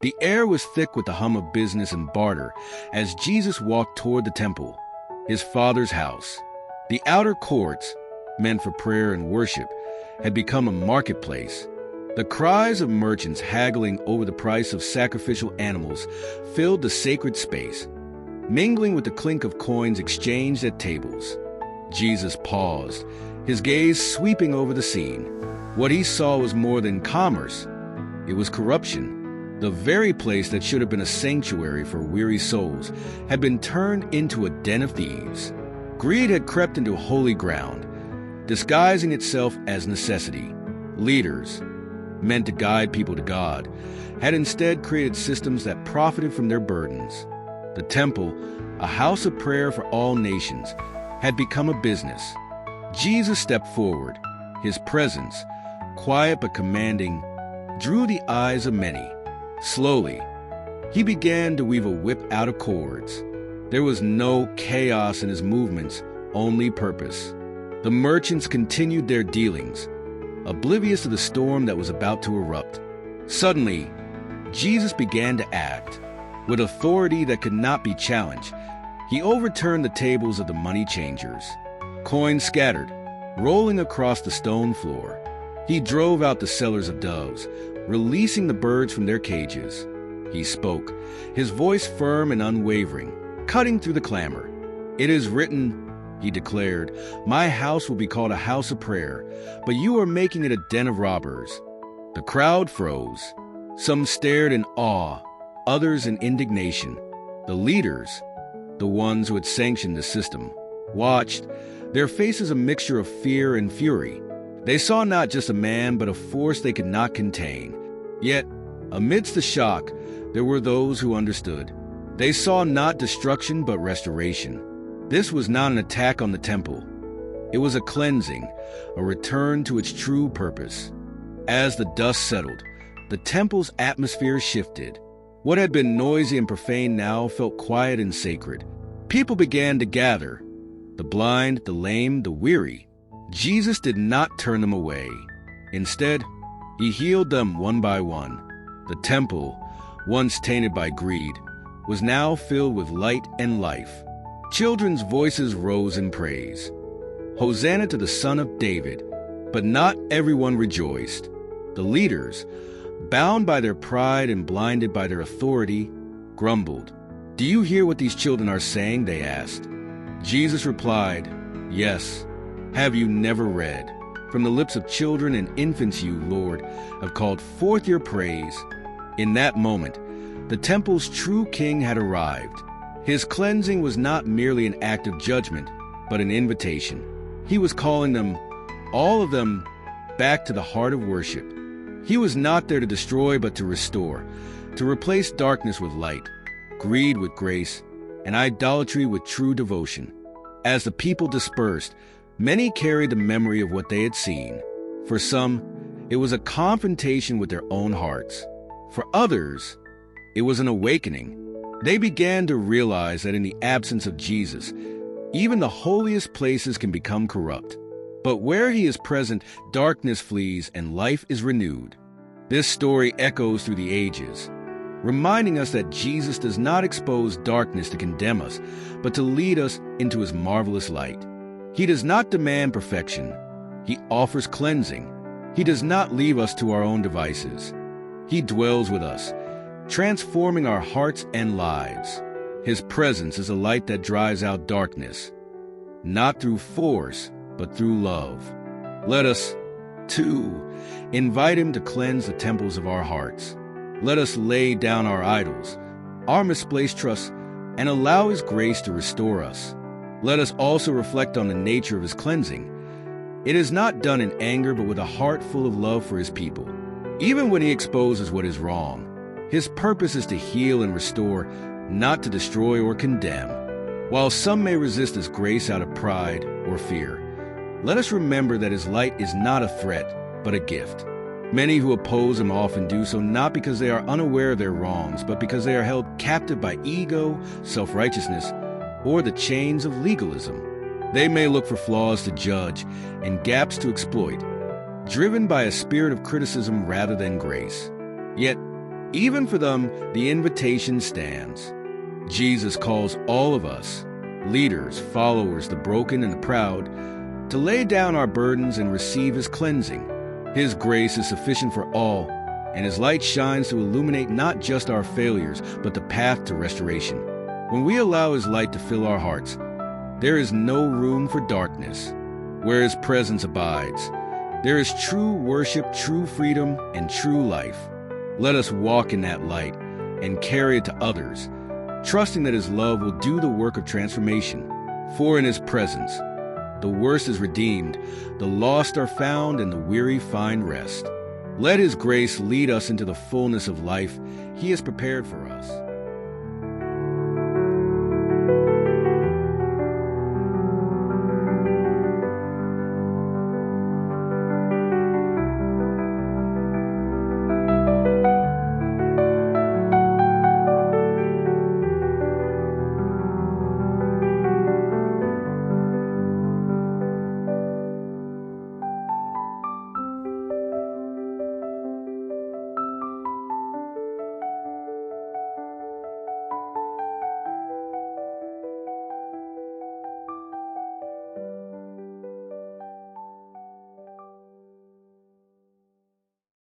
The air was thick with the hum of business and barter as Jesus walked toward the temple, his Father's house. The outer courts, meant for prayer and worship, had become a marketplace. The cries of merchants haggling over the price of sacrificial animals filled the sacred space, mingling with the clink of coins exchanged at tables. Jesus paused, his gaze sweeping over the scene. What he saw was more than commerce. It was corruption. The very place that should have been a sanctuary for weary souls had been turned into a den of thieves. Greed had crept into holy ground, disguising itself as necessity. Leaders, meant to guide people to God, had instead created systems that profited from their burdens. The temple, a house of prayer for all nations, had become a business. Jesus stepped forward. His presence, quiet but commanding, drew the eyes of many. Slowly, he began to weave a whip out of cords. There was no chaos in his movements, only purpose. The merchants continued their dealings, oblivious of the storm that was about to erupt. Suddenly, Jesus began to act. With authority that could not be challenged, he overturned the tables of the money changers. Coins scattered, rolling across the stone floor. He drove out the sellers of doves, releasing the birds from their cages. He spoke, his voice firm and unwavering, cutting through the clamor. "It is written," he declared, "my house will be called a house of prayer, but you are making it a den of robbers." The crowd froze. Some stared in awe, others in indignation. The leaders, the ones who had sanctioned the system, watched, their faces a mixture of fear and fury. They saw not just a man, but a force they could not contain. Yet, amidst the shock, there were those who understood. They saw not destruction, but restoration. This was not an attack on the temple. It was a cleansing, a return to its true purpose. As the dust settled, the temple's atmosphere shifted. What had been noisy and profane now felt quiet and sacred. People began to gather, the blind, the lame, the weary. Jesus did not turn them away. Instead, he healed them one by one. The temple, once tainted by greed, was now filled with light and life. Children's voices rose in praise. Hosanna to the Son of David. But not everyone rejoiced. The leaders, bound by their pride and blinded by their authority, grumbled. "Do you hear what these children are saying?" they asked. Jesus replied, "Yes. Have you never read? From the lips of children and infants you, Lord, have called forth your praise." In that moment, the temple's true king had arrived. His cleansing was not merely an act of judgment, but an invitation. He was calling them, all of them, back to the heart of worship. He was not there to destroy, but to restore, to replace darkness with light, greed with grace, and idolatry with true devotion. As the people dispersed, many carried the memory of what they had seen. For some, it was a confrontation with their own hearts. For others, it was an awakening. They began to realize that in the absence of Jesus, even the holiest places can become corrupt. But where he is present, darkness flees and life is renewed. This story echoes through the ages, reminding us that Jesus does not expose darkness to condemn us, but to lead us into his marvelous light. He does not demand perfection. He offers cleansing. He does not leave us to our own devices. He dwells with us, transforming our hearts and lives. His presence is a light that drives out darkness, not through force, but through love. Let us, too, invite him to cleanse the temples of our hearts. Let us lay down our idols, our misplaced trusts, and allow his grace to restore us. Let us also reflect on the nature of his cleansing. It is not done in anger, but with a heart full of love for his people. Even when he exposes what is wrong, his purpose is to heal and restore, not to destroy or condemn. While some may resist his grace out of pride or fear, let us remember that his light is not a threat, but a gift. Many who oppose him often do so not because they are unaware of their wrongs, but because they are held captive by ego, self-righteousness, or the chains of legalism. They may look for flaws to judge and gaps to exploit, driven by a spirit of criticism rather than grace. Yet, Even for them, the invitation stands. Jesus calls all of us, leaders, followers, the broken and the proud, to lay down our burdens and receive His cleansing. His grace is sufficient for all, and His light shines to illuminate not just our failures, but the path to restoration. When we allow His light to fill our hearts, there is no room for darkness. Where His presence abides, there is true worship, true freedom, and true life. Let us walk in that light and carry it to others, trusting that His love will do the work of transformation. For in His presence, the worst is redeemed, the lost are found, and the weary find rest. Let His grace lead us into the fullness of life He has prepared for us.